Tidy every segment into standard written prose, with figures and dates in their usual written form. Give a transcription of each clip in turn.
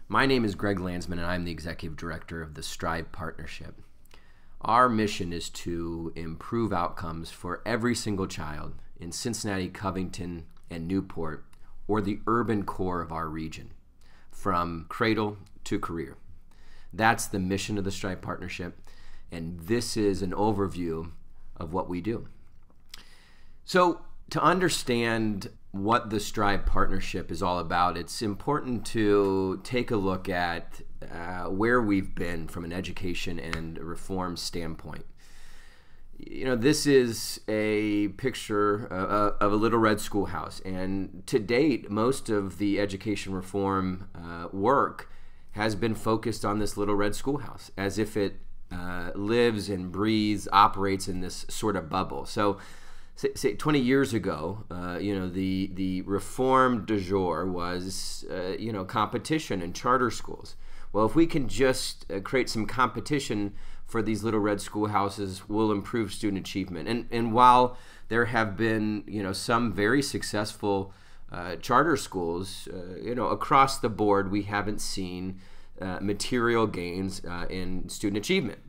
My name is Greg Landsman, and I'm the Executive Director of the Strive Partnership. Our mission is to improve outcomes for every single child in Cincinnati, Covington, and Newport, or the urban core of our region, from cradle to career. That's the mission of the Strive Partnership, and this is an overview of what we do. So, to understand what the Strive Partnership is all about, it's important to take a look at where we've been from an education and reform standpoint. You know, this is a picture of a little red schoolhouse, and to date, most of the education reform work has been focused on this little red schoolhouse, as if it lives and breathes, operates in this sort of bubble. So, say 20 years ago, the reform du jour was, competition in charter schools. Well, if we can just create some competition for these little red schoolhouses, we'll improve student achievement. And while there have been, some very successful charter schools, across the board, we haven't seen material gains in student achievement.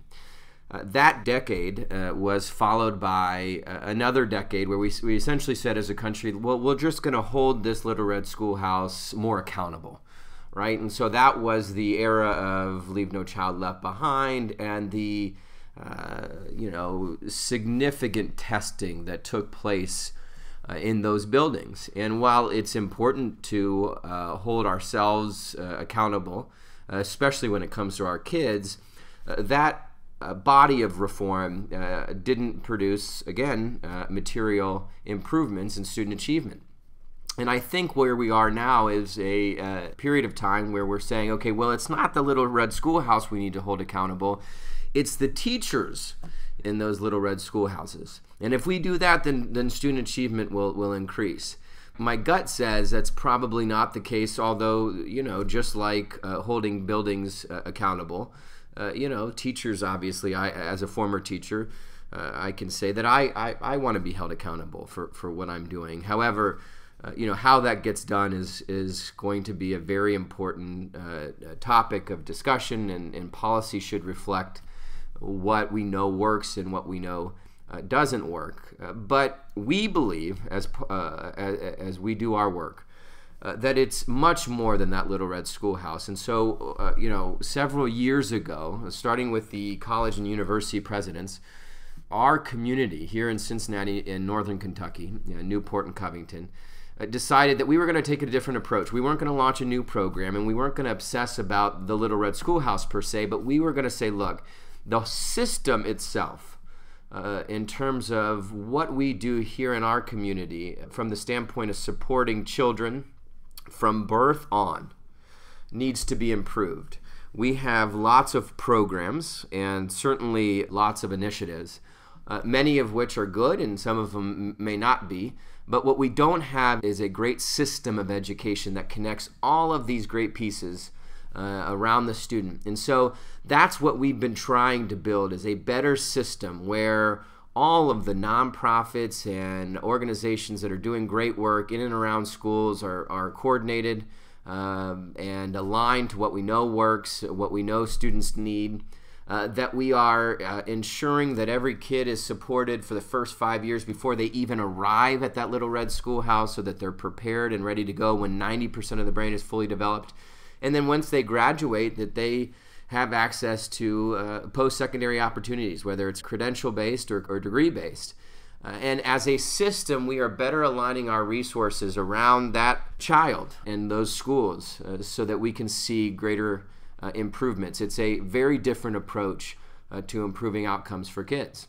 That decade was followed by another decade where we essentially said as a country, well, we're just going to hold this little red schoolhouse more accountable, right? And so that was the era of Leave No Child Left Behind and the, significant testing that took place in those buildings. And while it's important to hold ourselves accountable, especially when it comes to our kids, that body of reform didn't produce, again, material improvements in student achievement. And I think where we are now is a period of time where we're saying, okay, well, it's not the little red schoolhouse we need to hold accountable. It's the teachers in those little red schoolhouses. And if we do that, then student achievement will increase. My gut says that's probably not the case, although, just like holding buildings accountable, teachers, obviously, as a former teacher, I can say that I want to be held accountable for what I'm doing. However, how that gets done is going to be a very important topic of discussion, and policy should reflect what we know works and what we know doesn't work. But we believe, as we do our work, that it's much more than that little red schoolhouse. And so, several years ago, starting with the college and university presidents, our community here in Cincinnati in northern Kentucky, Newport and Covington, decided that we were going to take a different approach. We weren't going to launch a new program, and we weren't going to obsess about the little red schoolhouse per se, but we were going to say, look, the system itself, in terms of what we do here in our community from the standpoint of supporting children from birth on, needs to be improved. We have lots of programs and certainly lots of initiatives, many of which are good and some of them may not be. But what we don't have is a great system of education that connects all of these great pieces around the student. And so that's what we've been trying to build, is a better system where all of the nonprofits and organizations that are doing great work in and around schools are coordinated and aligned to what we know works, what we know students need, that we are ensuring that every kid is supported for the first 5 years before they even arrive at that little red schoolhouse, so that they're prepared and ready to go when 90% of the brain is fully developed. And then once they graduate, that they have access to post-secondary opportunities, whether it's credential-based or degree-based. And as a system, we are better aligning our resources around that child and those schools so that we can see greater improvements. It's a very different approach to improving outcomes for kids.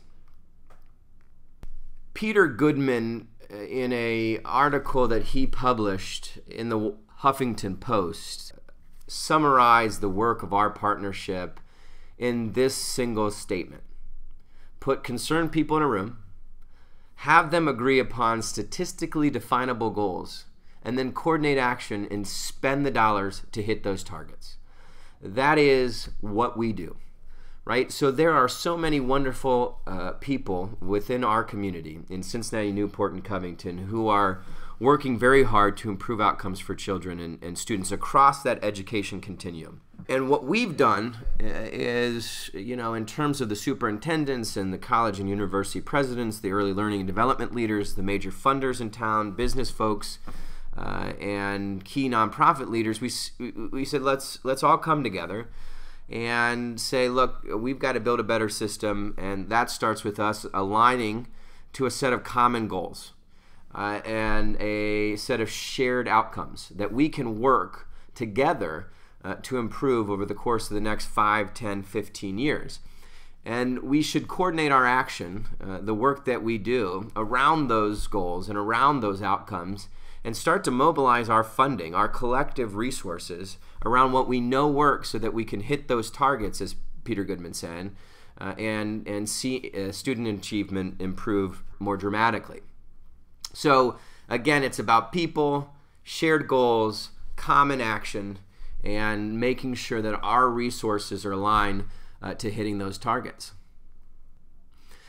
Peter Goodman, in an article that he published in the Huffington Post, summarized the work of our partnership in this single statement: put concerned people in a room, have them agree upon statistically definable goals, and then coordinate action and spend the dollars to hit those targets. That is what we do, right? So there are so many wonderful people within our community in Cincinnati, Newport, and Covington who are working very hard to improve outcomes for children and students across that education continuum. And what we've done is, in terms of the superintendents and the college and university presidents, the early learning and development leaders, the major funders in town, business folks, and key nonprofit leaders, we said let's all come together and say, look, we've got to build a better system, and that starts with us aligning to a set of common goals and a set of shared outcomes that we can work together to improve over the course of the next 5, 10, 15 years. And we should coordinate our action, the work that we do around those goals and around those outcomes, and start to mobilize our funding, our collective resources around what we know works so that we can hit those targets, as Peter Goodman said, and see student achievement improve more dramatically. So again, it's about people, shared goals, common action, and making sure that our resources are aligned to hitting those targets.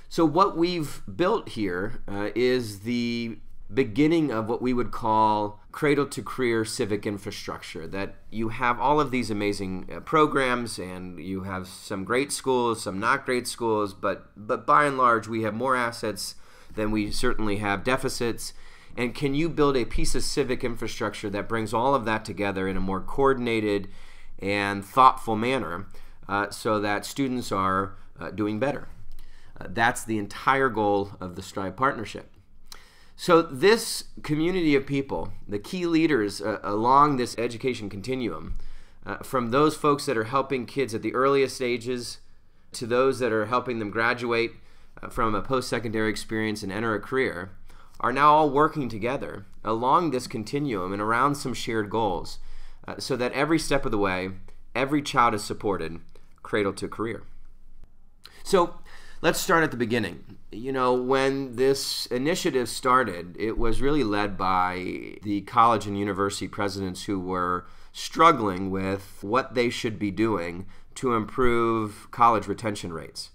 So what we've built here is the beginning of what we would call cradle to career civic infrastructure, that you have all of these amazing programs, and you have some great schools, some not great schools, but by and large we have more assets than we certainly have deficits. And can you build a piece of civic infrastructure that brings all of that together in a more coordinated and thoughtful manner so that students are doing better? That's the entire goal of the STRIVE partnership. So this community of people, the key leaders along this education continuum, from those folks that are helping kids at the earliest stages to those that are helping them graduate from a post-secondary experience and enter a career, are now all working together along this continuum and around some shared goals so that every step of the way, every child is supported cradle to career. So let's start at the beginning. When this initiative started, it was really led by the college and university presidents who were struggling with what they should be doing to improve college retention rates,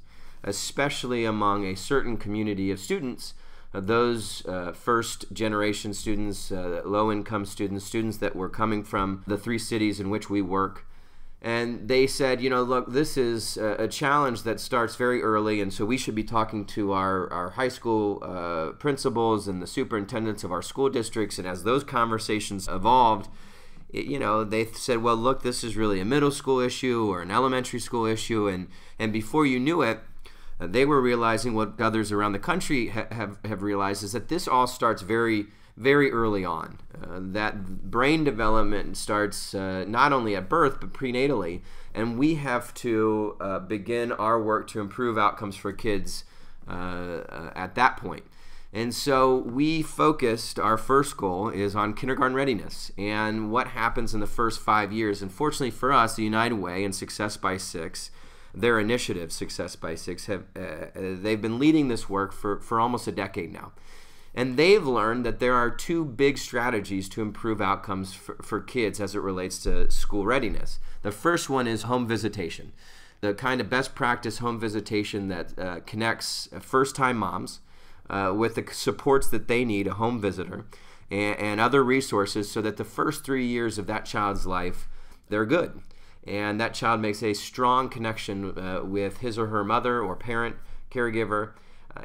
especially among a certain community of students, those first-generation students, low-income students, students that were coming from the 3 cities in which we work. And they said, look, this is a challenge that starts very early, and so we should be talking to our high school principals and the superintendents of our school districts. And as those conversations evolved, they said, well, look, this is really a middle school issue or an elementary school issue. And before you knew it, they were realizing what others around the country have realized, is that this all starts very, very early on. That brain development starts not only at birth, but prenatally. And we have to begin our work to improve outcomes for kids at that point. And so we focused, our first goal is on kindergarten readiness and what happens in the first 5 years. And fortunately for us, the United Way and Success by 6, their initiative, Success by 6, they've been leading this work for almost a decade now. And they've learned that there are 2 big strategies to improve outcomes for kids as it relates to school readiness. The first one is home visitation, the kind of best practice home visitation that connects first-time moms with the supports that they need, a home visitor, and other resources so that the first 3 years of that child's life, they're good. And that child makes a strong connection with his or her mother or parent, caregiver,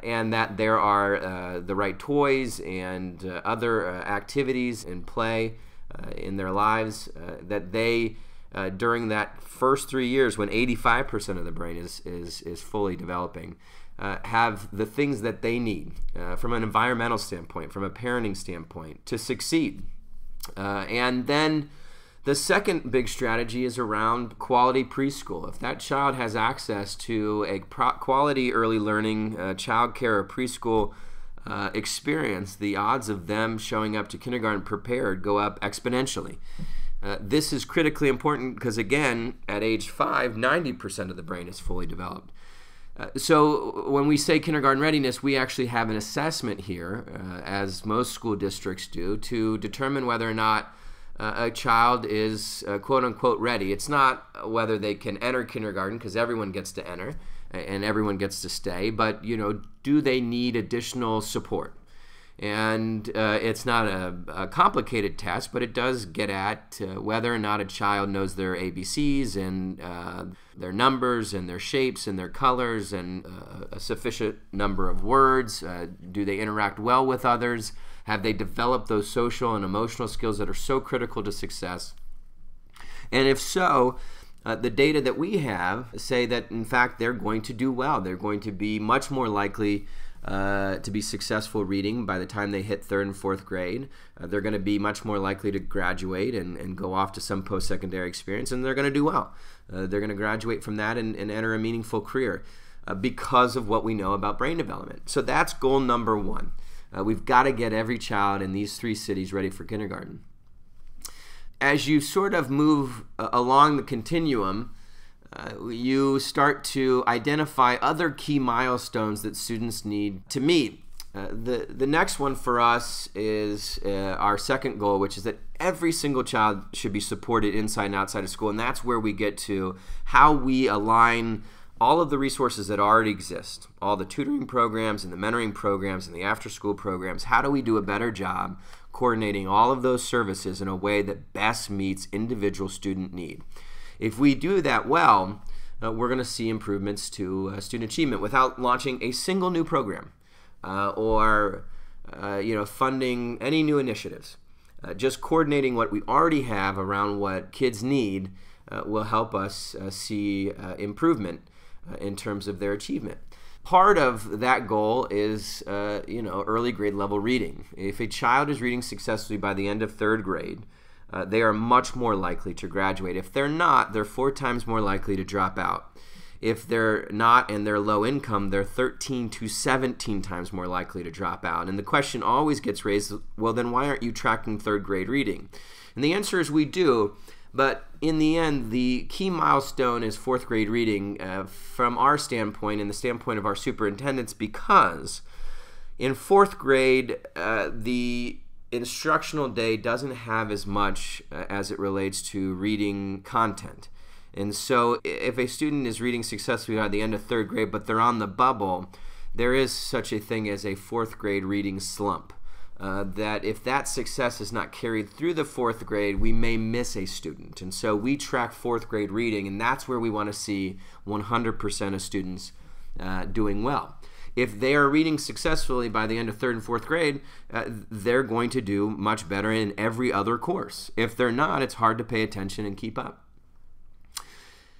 and that there are the right toys and other activities and play in their lives that they, during that first 3 years when 85% of the brain is fully developing, have the things that they need from an environmental standpoint, from a parenting standpoint, to succeed. And then the second big strategy is around quality preschool. If that child has access to a quality early learning child care or preschool experience, the odds of them showing up to kindergarten prepared go up exponentially. This is critically important because, again, at age 5, 90% of the brain is fully developed. So when we say kindergarten readiness, we actually have an assessment here, as most school districts do, to determine whether or not a child is quote-unquote ready. It's not whether they can enter kindergarten, because everyone gets to enter and everyone gets to stay, but do they need additional support? And it's not a complicated test, but it does get at whether or not a child knows their ABCs and their numbers and their shapes and their colors and a sufficient number of words. Do they interact well with others? Have they developed those social and emotional skills that are so critical to success? And if so, the data that we have say that, in fact, they're going to do well. They're going to be much more likely to be successful reading by the time they hit 3rd and 4th grade. They're going to be much more likely to graduate and go off to some post-secondary experience, and they're going to do well. They're going to graduate from that and enter a meaningful career because of what we know about brain development. So that's goal number 1. We've got to get every child in these 3 cities ready for kindergarten. As you sort of move along the continuum, you start to identify other key milestones that students need to meet. The next one for us is our second goal, which is that every single child should be supported inside and outside of school, and that's where we get to how we align all of the resources that already exist, all the tutoring programs and the mentoring programs and the after-school programs. How do we do a better job coordinating all of those services in a way that best meets individual student need? If we do that well, we're going to see improvements to student achievement without launching a single new program or funding any new initiatives. Just coordinating what we already have around what kids need will help us see improvement in terms of their achievement. Part of that goal is early grade level reading. If a child is reading successfully by the end of 3rd grade, they are much more likely to graduate. If they're not, they're 4 times more likely to drop out. If they're not and they're low income, they're 13 to 17 times more likely to drop out. And the question always gets raised, well, then why aren't you tracking 3rd grade reading? And the answer is we do, but in the end, the key milestone is 4th grade reading from our standpoint and the standpoint of our superintendents, because in 4th grade, the instructional day doesn't have as much as it relates to reading content. And so if a student is reading successfully by the end of 3rd grade, but they're on the bubble, there is such a thing as a 4th grade reading slump. That if that success is not carried through the 4th grade, we may miss a student. And so we track 4th grade reading, and that's where we want to see 100% of students doing well. If they are reading successfully by the end of 3rd and 4th grade, they're going to do much better in every other course. If they're not, it's hard to pay attention and keep up.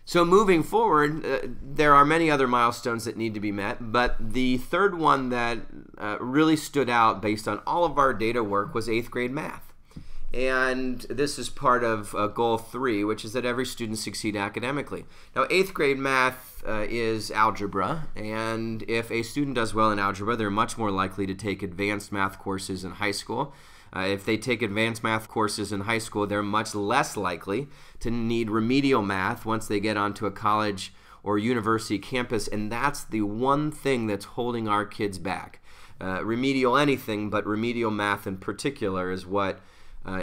So moving forward, there are many other milestones that need to be met, but the third one that really stood out based on all of our data work was 8th grade math. And this is part of goal 3, which is that every student succeed academically. Now, 8th grade math is algebra, and if a student does well in algebra, they're much more likely to take advanced math courses in high school. If they take advanced math courses in high school, they're much less likely to need remedial math once they get onto a college or university campus, and that's the one thing that's holding our kids back. Remedial anything, but remedial math in particular is what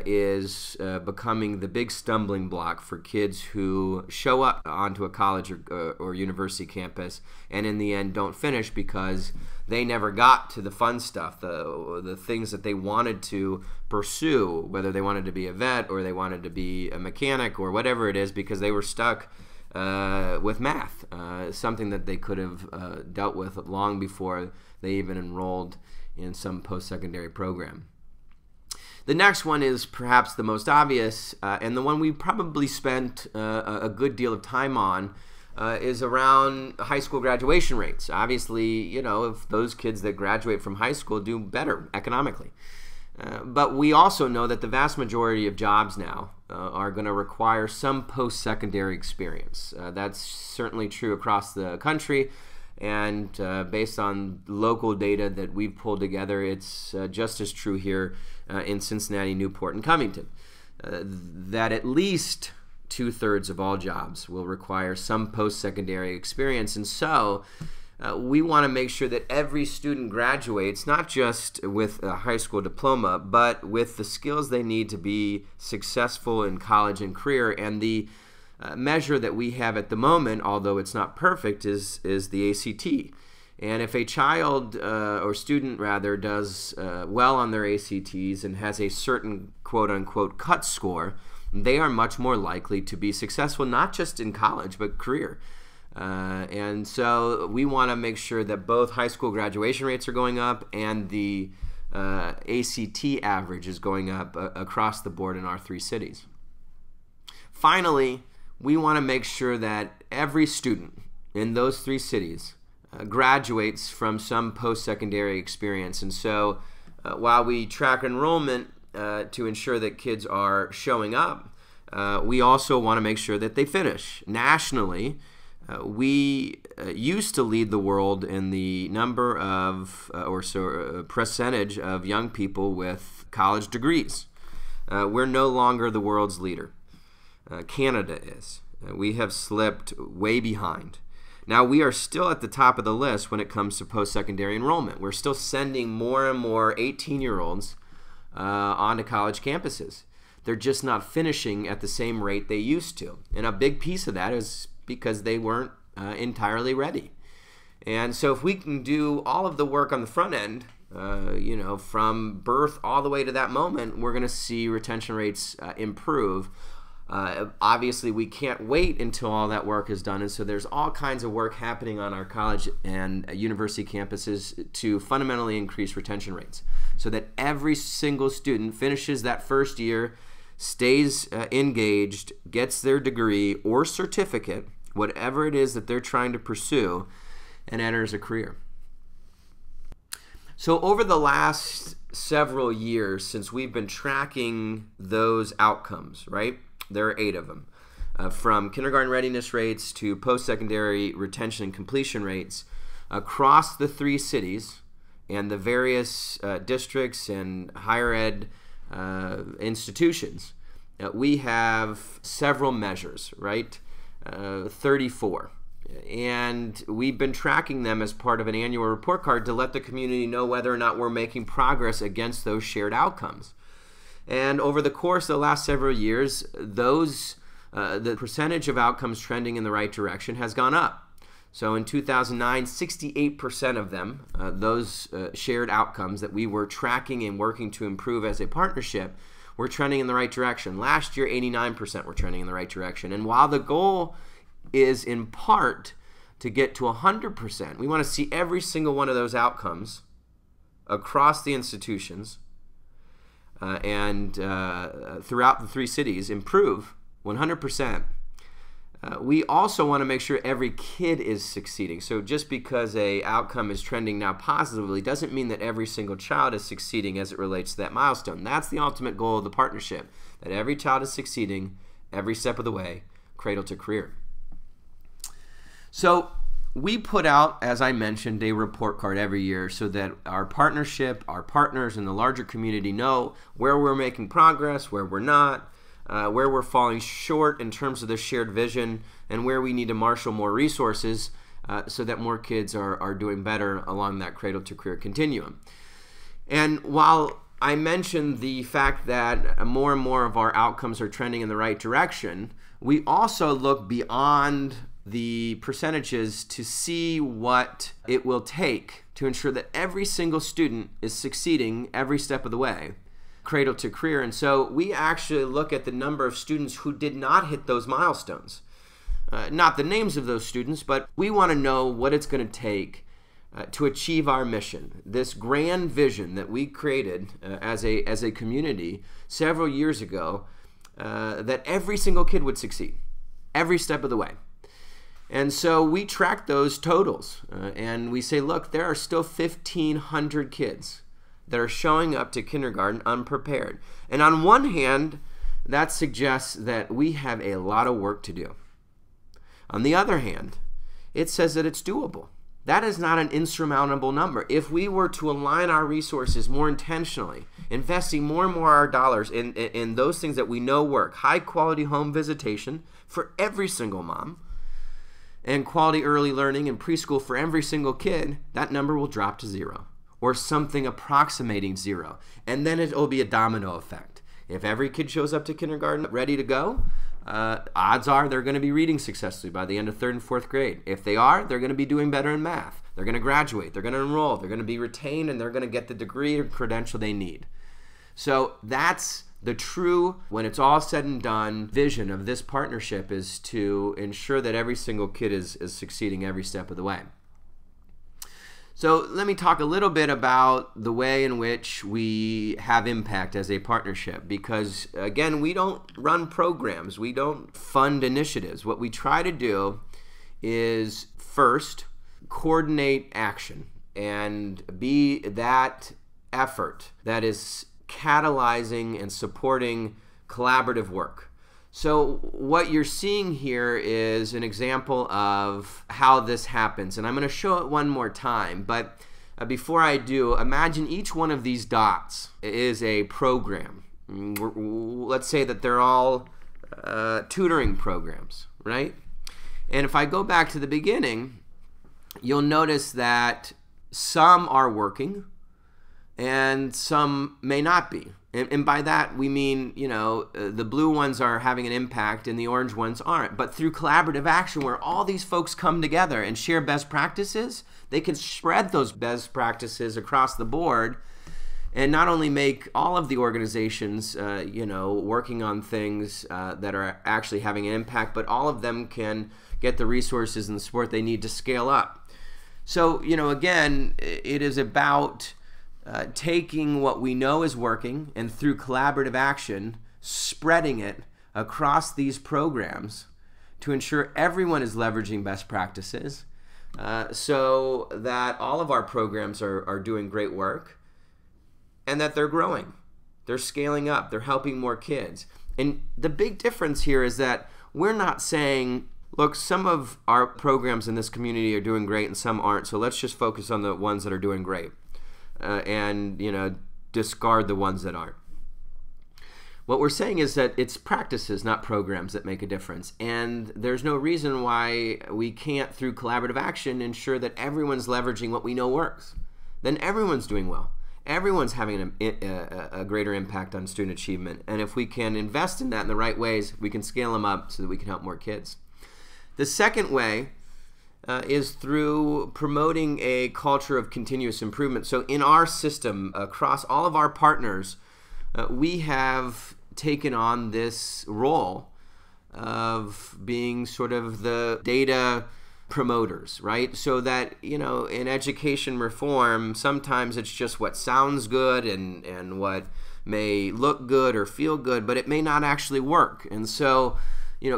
is becoming the big stumbling block for kids who show up onto a college or university campus and in the end don't finish because they never got to the fun stuff, the things that they wanted to pursue, whether they wanted to be a vet or they wanted to be a mechanic or whatever it is, because they were stuck with math, something that they could have dealt with long before they even enrolled in some post-secondary program. The next one is perhaps the most obvious, and the one we probably spent a good deal of time on, is around high school graduation rates. Obviously, you know, if those kids that graduate from high school do better economically. But we also know that the vast majority of jobs now are going to require some post-secondary experience. That's certainly true across the country. And based on local data that we've pulled together, it's just as true here in Cincinnati, Newport, and Covington, that at least 2/3 of all jobs will require some post-secondary experience. And so we want to make sure that every student graduates not just with a high school diploma, but with the skills they need to be successful in college and career. And the measure that we have at the moment, although it's not perfect, is the ACT. And if a child or student rather does well on their ACTs and has a certain quote-unquote cut score, they are much more likely to be successful, not just in college, but career. And so we want to make sure that both high school graduation rates are going up and the ACT average is going up across the board in our 3 cities. Finally, we want to make sure that every student in those 3 cities graduates from some post-secondary experience. And so while we track enrollment to ensure that kids are showing up, we also want to make sure that they finish. Nationally, we used to lead the world in the number of, percentage of young people with college degrees. We're no longer the world's leader. Canada is. We have slipped way behind. Now, we are still at the top of the list when it comes to post-secondary enrollment. We're still sending more and more 18-year-olds onto college campuses. They're just not finishing at the same rate they used to. And a big piece of that is because they weren't entirely ready. And so if we can do all of the work on the front end, from birth all the way to that moment, we're going to see retention rates improve. Obviously, we can't wait until all that work is done, and so there's all kinds of work happening on our college and university campuses to fundamentally increase retention rates so that every single student finishes that first year, stays engaged, gets their degree or certificate, whatever it is that they're trying to pursue, and enters a career. So over the last several years, since we've been tracking those outcomes, right? There are 8 of them. From kindergarten readiness rates to post-secondary retention and completion rates across the 3 cities and the various districts and higher ed institutions, we have several measures, right? 34. And we've been tracking them as part of an annual report card to let the community know whether or not we're making progress against those shared outcomes. And over the course of the last several years, the percentage of outcomes trending in the right direction has gone up. So in 2009, 68% of them, those shared outcomes that we were tracking and working to improve as a partnership, were trending in the right direction. Last year, 89% were trending in the right direction. And while the goal is in part to get to 100%, we want to see every single one of those outcomes across the institutions and throughout the 3 cities improve 100%. We also want to make sure every kid is succeeding. So just because a outcome is trending now positively doesn't mean that every single child is succeeding as it relates to that milestone. That's the ultimate goal of the partnership, that every child is succeeding every step of the way, cradle to career. So we put out, as I mentioned, a report card every year so that our partnership, our partners, and the larger community know where we're making progress, where we're not, where we're falling short in terms of the shared vision, and where we need to marshal more resources so that more kids are doing better along that cradle to career continuum. And while I mentioned the fact that more and more of our outcomes are trending in the right direction, we also look beyond the percentages to see what it will take to ensure that every single student is succeeding every step of the way, cradle to career. And so we actually look at the number of students who did not hit those milestones. Not the names of those students, but we want to know what it's going to take to achieve our mission, this grand vision that we created as a community several years ago, that every single kid would succeed every step of the way. And so we track those totals, and we say, look, there are still 1,500 kids that are showing up to kindergarten unprepared. And on one hand, that suggests that we have a lot of work to do. On the other hand, it says that it's doable. That is not an insurmountable number. If we were to align our resources more intentionally, investing more and more our dollars in those things that we know work, high-quality home visitation for every single mom, and quality early learning and preschool for every single kid, that number will drop to 0 or something approximating 0. And then it will be a domino effect. If every kid shows up to kindergarten ready to go, odds are they're going to be reading successfully by the end of 3rd and 4th grade. If they are, they're going to be doing better in math. They're going to graduate. They're going to enroll. They're going to be retained, and they're going to get the degree or credential they need. So that's the true, when it's all said and done, vision of this partnership, is to ensure that every single kid is succeeding every step of the way. So let me talk a little bit about the way in which we have impact as a partnership, because again, we don't run programs, we don't fund initiatives. What we try to do is first coordinate action and be that effort that is catalyzing and supporting collaborative work. So what you're seeing here is an example of how this happens, and I'm going to show it one more time, but before I do, imagine each one of these dots is a program. Let's say that they're all tutoring programs, right? And if I go back to the beginning, you'll notice that some are working and some may not be. And by that, we mean, the blue ones are having an impact and the orange ones aren't. But through collaborative action, where all these folks come together and share best practices, they can spread those best practices across the board and not only make all of the organizations, working on things that are actually having an impact, but all of them can get the resources and the support they need to scale up. So, again, it is about taking what we know is working and through collaborative action, spreading it across these programs to ensure everyone is leveraging best practices so that all of our programs are doing great work and that they're growing, they're scaling up, they're helping more kids. And the big difference here is that we're not saying, look, some of our programs in this community are doing great and some aren't, so let's just focus on the ones that are doing great. And discard the ones that aren't. What we're saying is that it's practices, not programs, that make a difference. And there's no reason why we can't, through collaborative action, ensure that everyone's leveraging what we know works. Then everyone's doing well. Everyone's having a greater impact on student achievement. And if we can invest in that in the right ways, we can scale them up so that we can help more kids. The second way is through promoting a culture of continuous improvement. So in our system, across all of our partners, we have taken on this role of being sort of the data promoters, right? So that, in education reform, sometimes it's just what sounds good and what may look good or feel good, but it may not actually work. And so,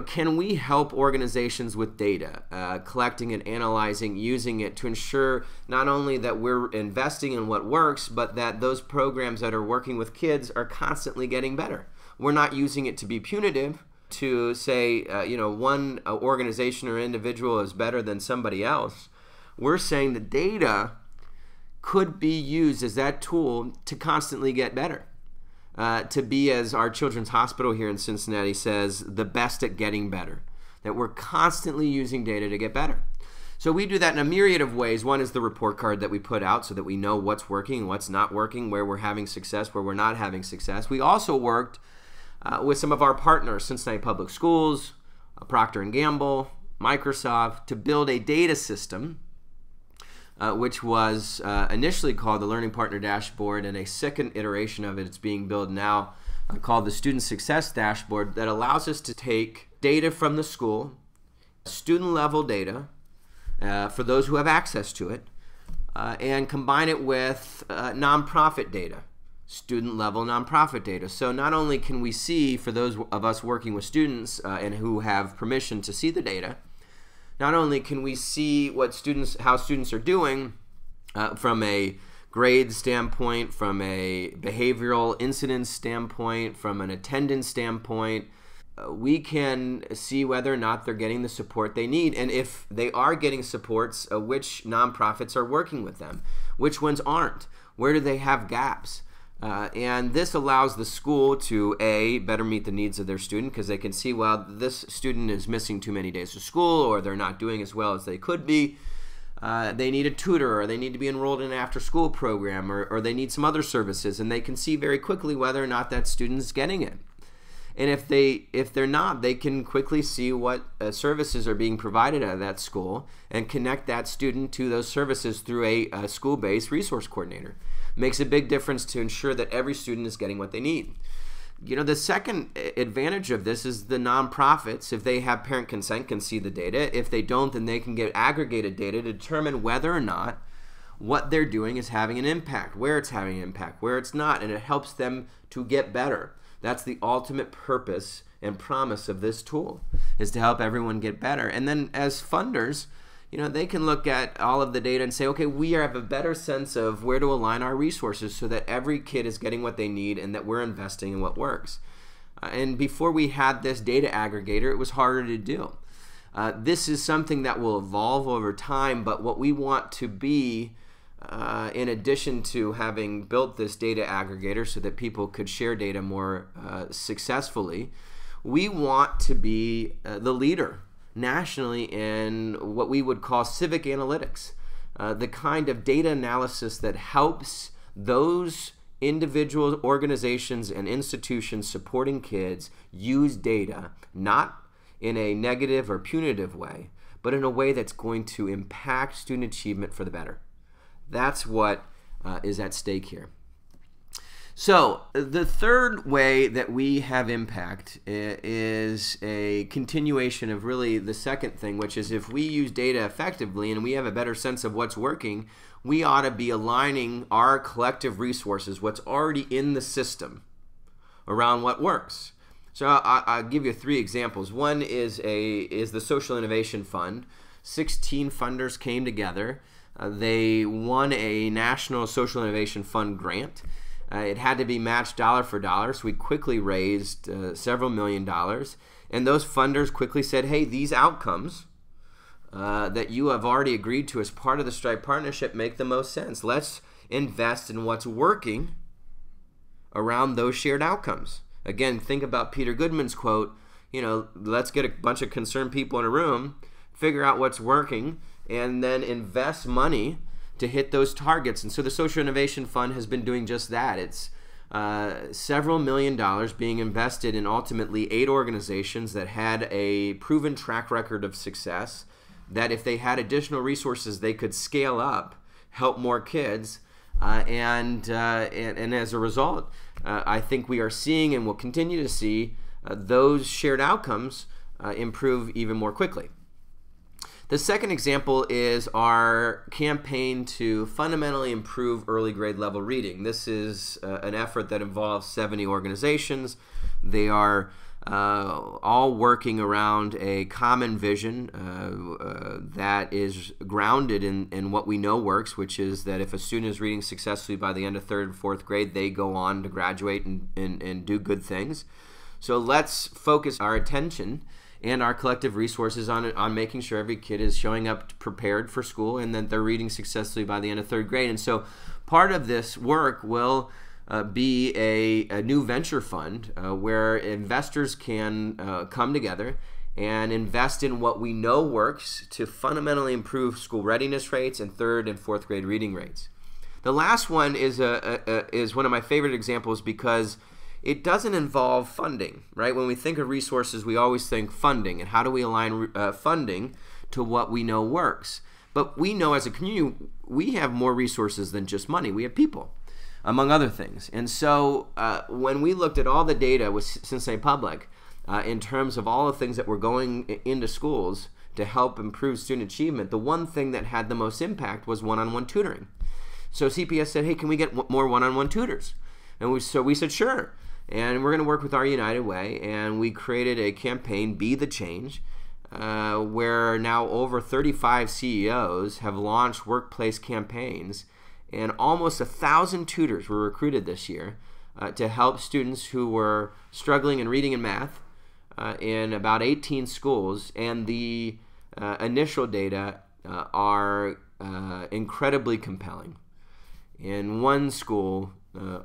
can we help organizations with data, collecting and analyzing, using it to ensure not only that we're investing in what works, but that those programs that are working with kids are constantly getting better. We're not using it to be punitive, to say, one organization or individual is better than somebody else. We're saying the data could be used as that tool to constantly get better. To be, as our children's hospital here in Cincinnati says, the best at getting better. That we're constantly using data to get better. So we do that in a myriad of ways. One is the report card that we put out so that we know what's working and what's not working, where we're having success, where we're not having success. We also worked with some of our partners, Cincinnati Public Schools, Procter & Gamble, Microsoft, to build a data system which was initially called the Learning Partner Dashboard, and a second iteration of it is being built now called the Student Success Dashboard, that allows us to take data from the school, student level data, for those who have access to it, and combine it with nonprofit data, student level nonprofit data. So not only can we see, for those of us working with students and who have permission to see the data, not only can we see how students are doing from a grade standpoint, from a behavioral incidence standpoint, from an attendance standpoint, we can see whether or not they're getting the support they need. And if they are getting supports, which nonprofits are working with them, which ones aren't, where do they have gaps? And this allows the school to, A, better meet the needs of their student, because they can see, well, this student is missing too many days of school, or they're not doing as well as they could be. They need a tutor, or they need to be enrolled in an after-school program, or they need some other services, and they can see very quickly whether or not that student is getting it. And if they're not, they can quickly see what services are being provided at that school and connect that student to those services through a school-based resource coordinator. Makes a big difference to ensure that every student is getting what they need. The second advantage of this is the nonprofits, if they have parent consent, can see the data. If they don't, then they can get aggregated data to determine whether or not what they're doing is having an impact, where it's having an impact, where it's not, and it helps them to get better. That's the ultimate purpose and promise of this tool, is to help everyone get better. And then as funders, they can look at all of the data and say, okay, we have a better sense of where to align our resources so that every kid is getting what they need and that we're investing in what works. And before we had this data aggregator, it was harder to do. This is something that will evolve over time, but what we want to be, in addition to having built this data aggregator so that people could share data more successfully, we want to be the leader nationally in what we would call civic analytics, the kind of data analysis that helps those individual organizations and institutions supporting kids use data, not in a negative or punitive way, but in a way that's going to impact student achievement for the better. That's what is at stake here. So the third way that we have impact is a continuation of really the second thing, which is if we use data effectively and we have a better sense of what's working, we ought to be aligning our collective resources, what's already in the system, around what works. So I'll give you 3 examples. One is the Social Innovation Fund. 16 funders came together. They won a National Social Innovation Fund grant. It had to be matched dollar for dollar, so we quickly raised several $1,000,000. And those funders quickly said, hey, these outcomes that you have already agreed to as part of the Stripe partnership make the most sense. Let's invest in what's working around those shared outcomes. Again, think about Peter Goodman's quote, let's get a bunch of concerned people in a room, figure out what's working, and then invest money to hit those targets. And so the Social Innovation Fund has been doing just that. It's several $1,000,000 being invested in ultimately 8 organizations that had a proven track record of success, that if they had additional resources, they could scale up, help more kids, and as a result, I think we are seeing and will continue to see those shared outcomes improve even more quickly. The second example is our campaign to fundamentally improve early grade level reading. This is an effort that involves 70 organizations. They are all working around a common vision that is grounded in what we know works, which is that if a student is reading successfully by the end of 3rd and 4th grade, they go on to graduate and do good things. So let's focus our attention and our collective resources on making sure every kid is showing up prepared for school and that they're reading successfully by the end of 3rd grade. And so part of this work will be a new venture fund where investors can come together and invest in what we know works to fundamentally improve school readiness rates and 3rd and 4th grade reading rates. The last one is one of my favorite examples because it doesn't involve funding, right? When we think of resources, we always think funding, and how do we align funding to what we know works? But we know as a community, we have more resources than just money. We have people, among other things. And so when we looked at all the data with Cincinnati Public in terms of all the things that were going into schools to help improve student achievement, the one thing that had the most impact was one-on-one tutoring. So CPS said, hey, can we get more one-on-one tutors? And so we said, sure. And we're going to work with our United Way, and we created a campaign, Be the Change, where now over 35 CEOs have launched workplace campaigns, and almost 1,000 tutors were recruited this year to help students who were struggling in reading and math in about 18 schools, and the initial data are incredibly compelling. In one school,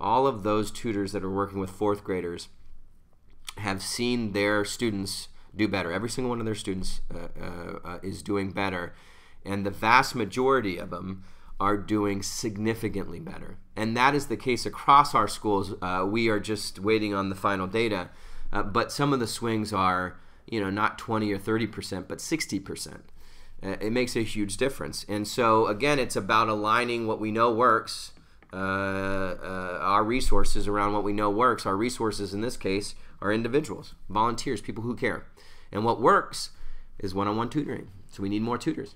all of those tutors that are working with 4th graders have seen their students do better. Every single one of their students is doing better, and the vast majority of them are doing significantly better. And that is the case across our schools. We are just waiting on the final data, but some of the swings are, not 20 or 30%, but 60%. It makes a huge difference. And so, again, it's about aligning what we know works, our resources around what we know works. Our resources in this case are individuals, volunteers, people who care. And what works is one-on-one tutoring. So we need more tutors.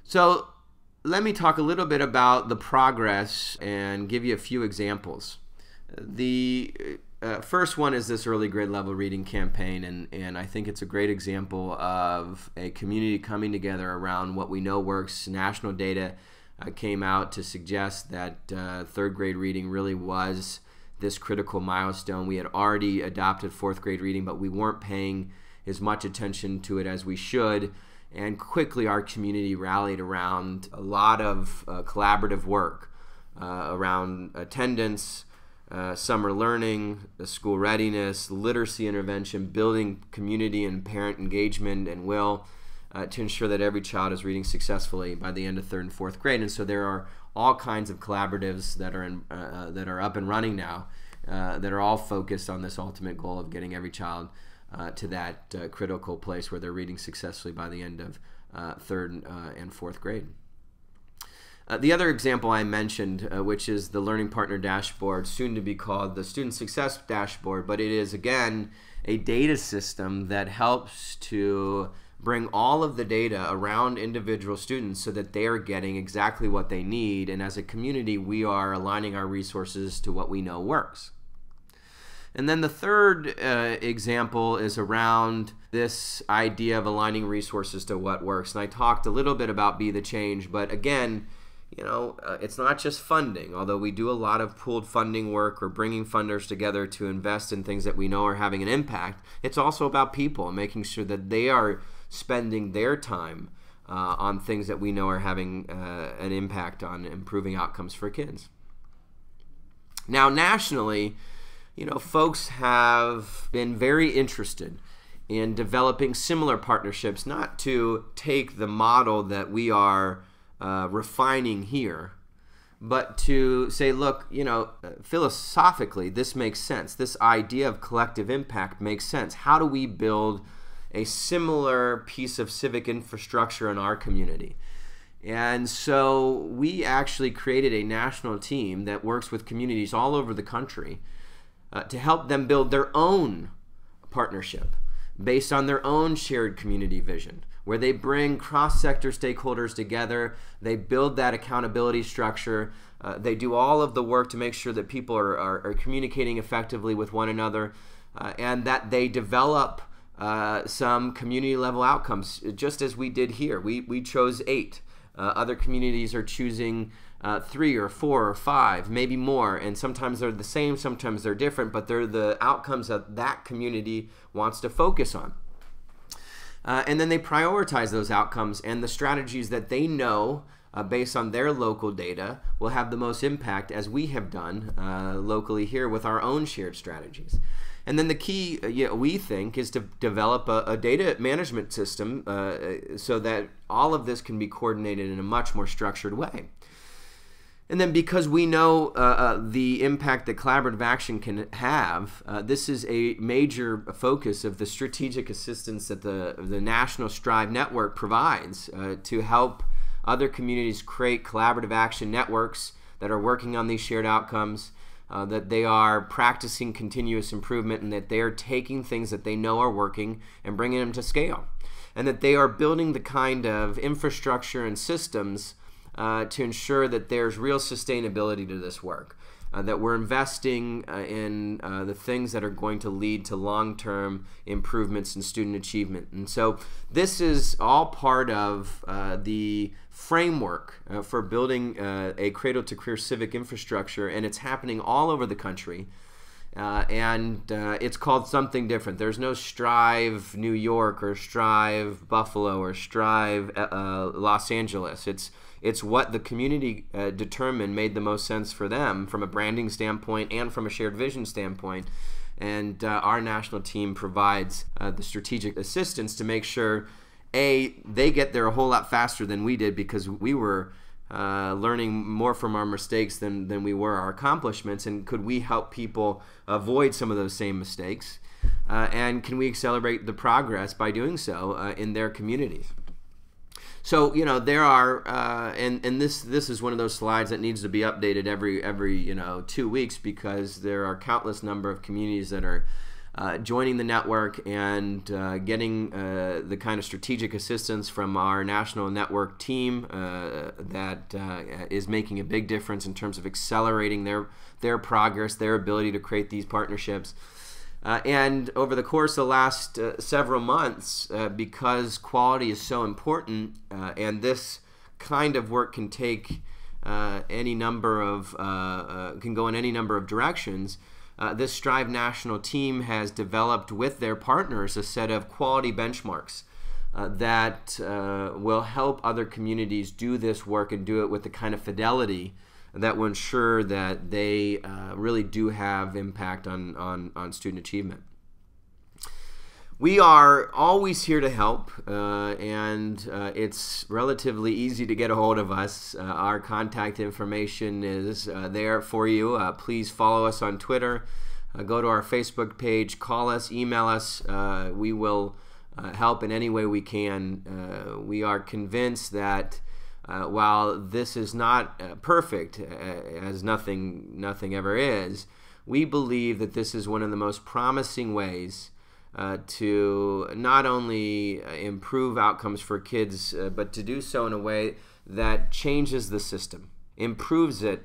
So let me talk a little bit about the progress and give you a few examples. The first one is this early grade level reading campaign, and I think it's a great example of a community coming together around what we know works. National data came out to suggest that third grade reading really was this critical milestone. We had already adopted fourth grade reading, but we weren't paying as much attention to it as we should. And quickly our community rallied around a lot of collaborative work around attendance, summer learning, school readiness, literacy intervention, building community and parent engagement and will to ensure that every child is reading successfully by the end of third and fourth grade. And so there are all kinds of collaboratives that are up and running now that are all focused on this ultimate goal of getting every child to that critical place where they're reading successfully by the end of third and fourth grade. The other example I mentioned, which is the Learning Partner Dashboard, soon to be called the Student Success Dashboard, but it is, again, a data system that helps to bring all of the data around individual students so that they are getting exactly what they need, and as a community, we are aligning our resources to what we know works. And then the third example is around this idea of aligning resources to what works. And I talked a little bit about Be the Change, but again, it's not just funding, although we do a lot of pooled funding work or bringing funders together to invest in things that we know are having an impact. It's also about people, making sure that they are spending their time on things that we know are having an impact on improving outcomes for kids. Now, nationally, folks have been very interested in developing similar partnerships, not to take the model that we are refining here, but to say, look, philosophically, this makes sense. This idea of collective impact makes sense. How do we build a similar piece of civic infrastructure in our community? And so we actually created a national team that works with communities all over the country to help them build their own partnership based on their own shared community vision, where they bring cross-sector stakeholders together, they build that accountability structure, they do all of the work to make sure that people are communicating effectively with one another, and that they develop some community-level outcomes, just as we did here. We chose 8. Other communities are choosing 3 or 4 or 5, maybe more, and sometimes they're the same, sometimes they're different, but they're the outcomes that that community wants to focus on. And then they prioritize those outcomes, and the strategies that they know based on their local data will have the most impact, as we have done locally here with our own shared strategies. And then the key, we think, is to develop a data management system so that all of this can be coordinated in a much more structured way. And then because we know the impact that collaborative action can have, this is a major focus of the strategic assistance that the National Strive Network provides to help other communities create collaborative action networks that are working on these shared outcomes, that they are practicing continuous improvement, and that they are taking things that they know are working and bringing them to scale, and that they are building the kind of infrastructure and systems to ensure that there's real sustainability to this work, that we're investing in the things that are going to lead to long-term improvements in student achievement. And so this is all part of the framework for building a cradle-to-career civic infrastructure, and it's happening all over the country. It's called something different. There's no Strive New York or Strive Buffalo or Strive Los Angeles. It's what the community determined made the most sense for them from a branding standpoint and from a shared vision standpoint. And our national team provides the strategic assistance to make sure, A, they get there a whole lot faster than we did, because we were learning more from our mistakes than we were our accomplishments? And could we help people avoid some of those same mistakes? And can we accelerate the progress by doing so in their communities? So, there are, and this is one of those slides that needs to be updated every 2 weeks, because there are countless number of communities that are joining the network and getting the kind of strategic assistance from our national network team that is making a big difference in terms of accelerating their progress, their ability to create these partnerships. And over the course of the last several months, because quality is so important, and this kind of work can take any number of can go in any number of directions, this Strive national team has developed with their partners a set of quality benchmarks that will help other communities do this work and do it with the kind of fidelity that will ensure that they really do have impact on student achievement. We are always here to help, and it's relatively easy to get a hold of us. Our contact information is there for you. Please follow us on Twitter, go to our Facebook page, call us, email us. We will help in any way we can. We are convinced that while this is not perfect, as nothing ever is, we believe that this is one of the most promising ways to not only improve outcomes for kids, but to do so in a way that changes the system, improves it,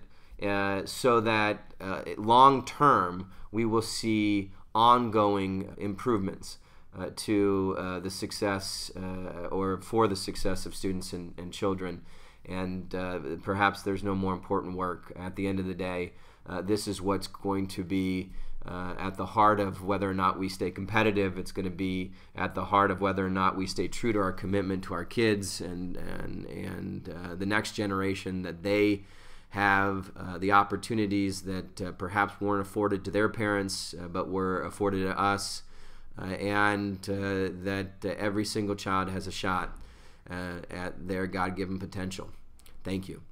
so that long term we will see ongoing improvements to the success or for the success of students and children. And perhaps there's no more important work. At the end of the day, this is what's going to be at the heart of whether or not we stay competitive. It's going to be at the heart of whether or not we stay true to our commitment to our kids and the next generation, that they have the opportunities that perhaps weren't afforded to their parents, but were afforded to us. And that every single child has a shot at their God-given potential. Thank you.